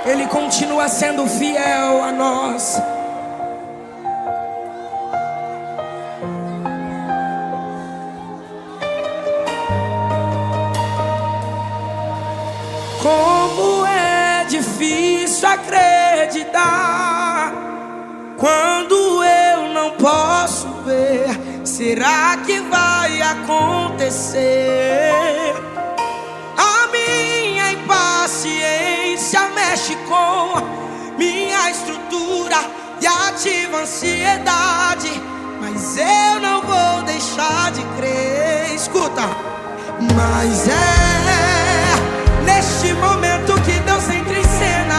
Ele continua sendo fiel a nós. Como é difícil acreditar quando eu não posso ver. Será que vai acontecer? A minha impaciência mexe com minha estrutura e ativa a ansiedade, mas eu não vou deixar de crer. Escuta, mas é neste momento que Deus entra em cena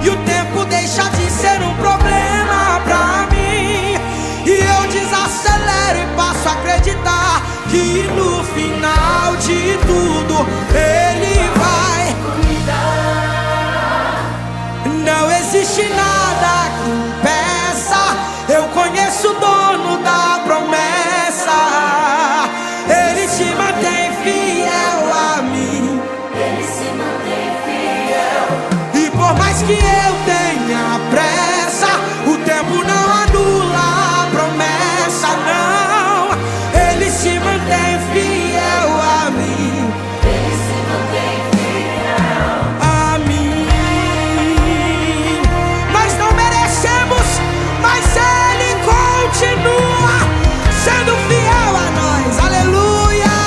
e o tempo deixa de ser um problema pra mim, e eu desacelero e passo a acreditar que no final de tudo Ele vai cuidar. Não existe nada que impeça. Eu conheço o dono da promessa. Ele se mantém fiel a mim. Ele se mantém fiel. E por mais que eu tenha pressa, o tempo não anula a promessa, não. Ele se mantém fiel a mim. Ele se mantém fiel A mim. Nós não merecemos, mas Ele continua sendo fiel a nós. Aleluia.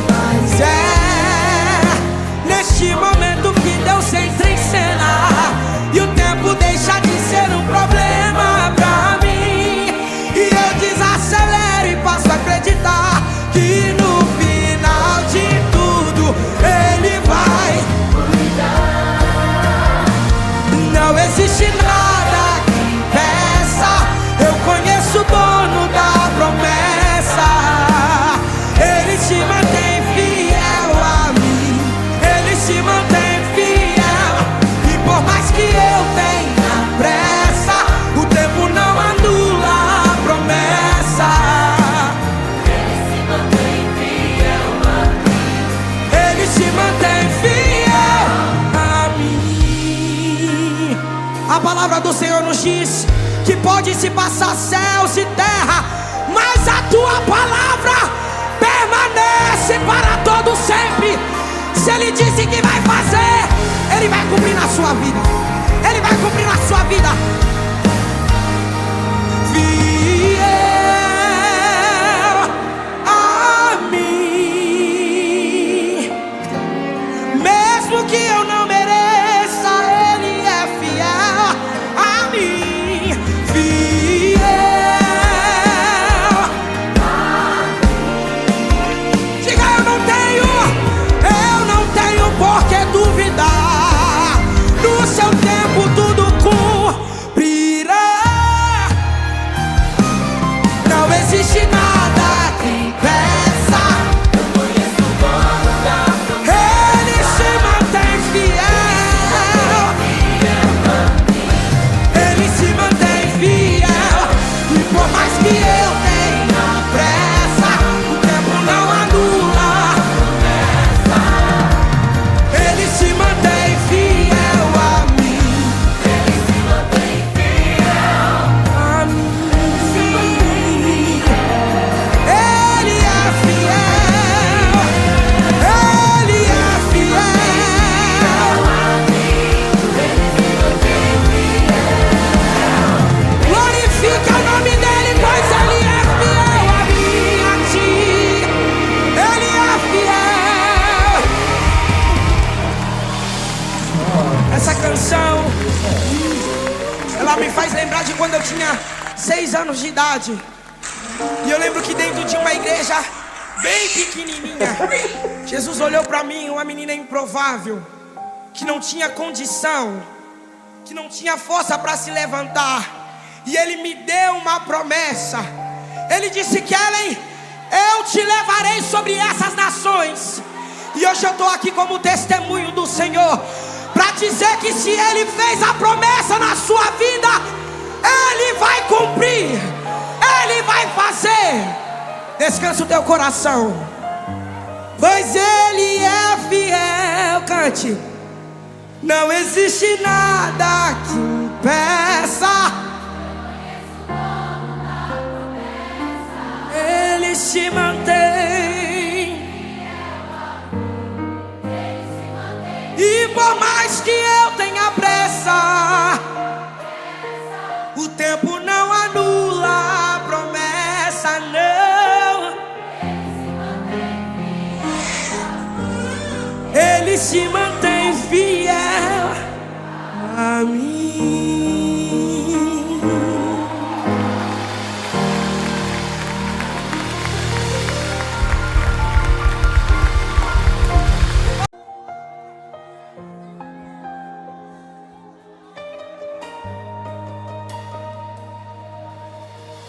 Mas é neste momento que Deus entra em cena e o tempo deixa de ser um problema pra mim, e eu desacelero e passo a acreditar que no final de tudo Ele vai cuidar. Não existe nada que impeça. Eu conheço o dono da promessa. Ele se mantém fiel a mim. Ele se mantém fiel. E por mais que eu tenha pressa, o tempo não anula a promessa. Ele se mantém fiel a mim. Ele se mantém fiel a mim. A palavra do Senhor nos diz que pode se passar céus e terra, mas a tua palavra permanece para todo sempre. Se Ele disse que vai fazer, Ele vai cumprir na sua vida. Ele vai cumprir na sua vida. Fiel a mim. Mesmo que eu não mereça, Ele é fiel a mim. Fiel a mim. Diga, eu não tenho por que duvidar. No seu tempo tudo cumprirá. Não existe nada que impeça. Eu conheço o dono da promessa. Ele se mantém fiel. Ele se mantém fiel. E por mais que eu tenha pressa, o tempo não anula. Ele se mantém fiel a mim. Ele se mantém fiel A mim. Ele é fiel. Ele é fiel. a mim. Ele se mantém fiel. Glorifica o nome dele, pois Ele é fiel a mim, a ti. Ele é fiel. Essa canção, ela me faz lembrar de quando eu tinha 6 anos de idade. E eu lembro que dentro de uma igreja bem pequenininha, Jesus olhou pra mim, uma menina improvável, que não tinha condição, que não tinha força para se levantar, e Ele me deu uma promessa. Ele disse: Kellen, eu te levarei sobre essas nações. E hoje eu estou aqui como testemunho do Senhor, para dizer que se Ele fez a promessa na sua vida, Ele vai cumprir, Ele vai fazer. Descansa o teu coração, pois Ele é fiel cante. Não existe nada que impeça. Ele se mantém. E por mais que eu tenha pressa, o tempo não anula a promessa, não. Ele se mantém fiel a mim.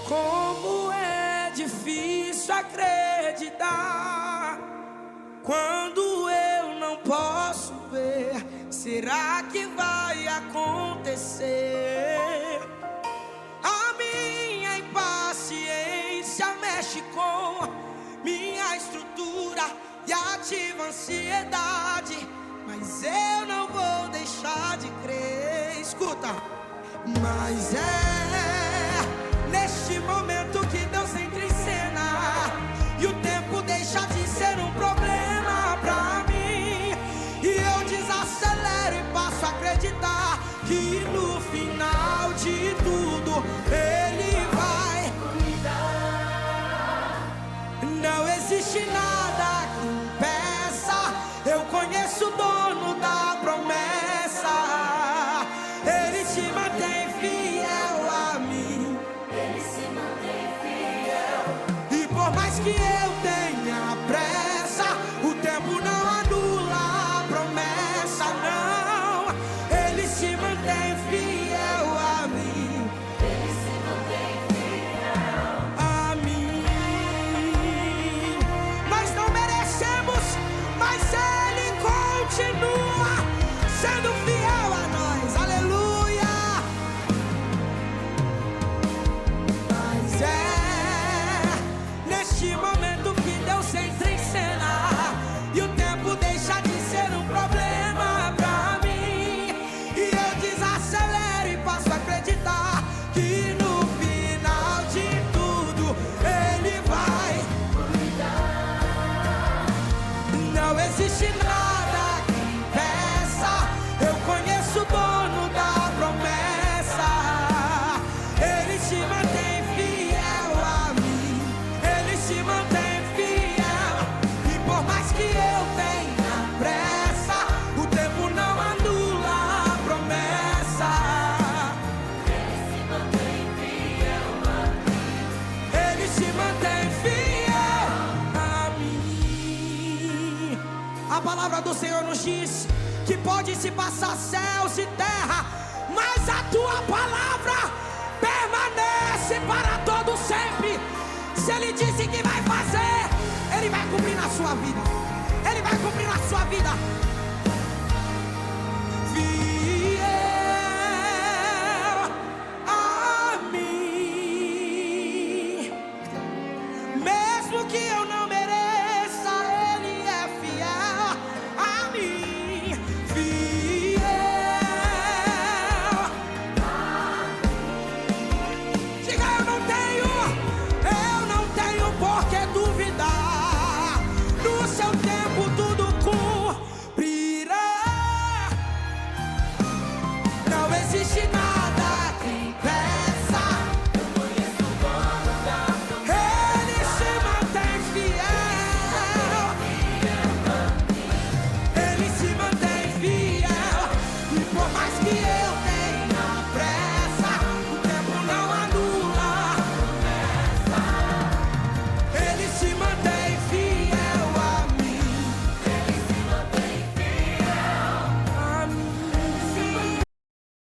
Como é difícil acreditar quando eu não posso ver. Será que vai acontecer? A minha impaciência mexe com minha estrutura e ativa a ansiedade, mas eu não vou deixar de crer. Escuta, mas neste momento que Deus entra em cena e o tempo deixa de ser um problema pra mim, e eu desacelero e passo a acreditar que no final de tudo Ele vai cuidar. Não existe nada que impeça. Eu conheço o dono da promessa. Ele se mantém fiel a mim. Ele se mantém fiel. E por mais que eu tenha pressa, o tempo não anula a promessa, não. Ele se mantém fiel a mim. Ele se mantém fiel. A mim. Nós não merecemos, mas Ele continua sendo fiel a nós. Aleluia. Mas neste momento que Deus entra em cena e o tempo deixa de ser um problema pra mim, e eu desacelero e passo a acreditar que no final de tudo Ele vai cuidar. Não existe nada que impeça. Eu conheço o dono da promessa. Ele se mantém fiel a mim. Ele se mantém fiel. E por mais que eu tenha pressa, o tempo não anula a promessa. Ele se mantém fiel a mim. Ele se mantém fiel a mim. A palavra do Senhor nos diz que pode se passar céus e terra, mas a tua palavra permanece para todo sempre. Se Ele disse que vai fazer, Ele vai cumprir na sua vida. Ele vai cumprir na sua vida. Fiel a mim. Mesmo que eu não mereça, Ele é fiel a mim. Fiel. Diga, eu não tenho por que duvidar. No seu tempo tudo cumprirá. Não existe nada que impeça. Eu conheço o dono da promessa. Ele se mantém fiel. Ele se mantém fiel. E por mais que eu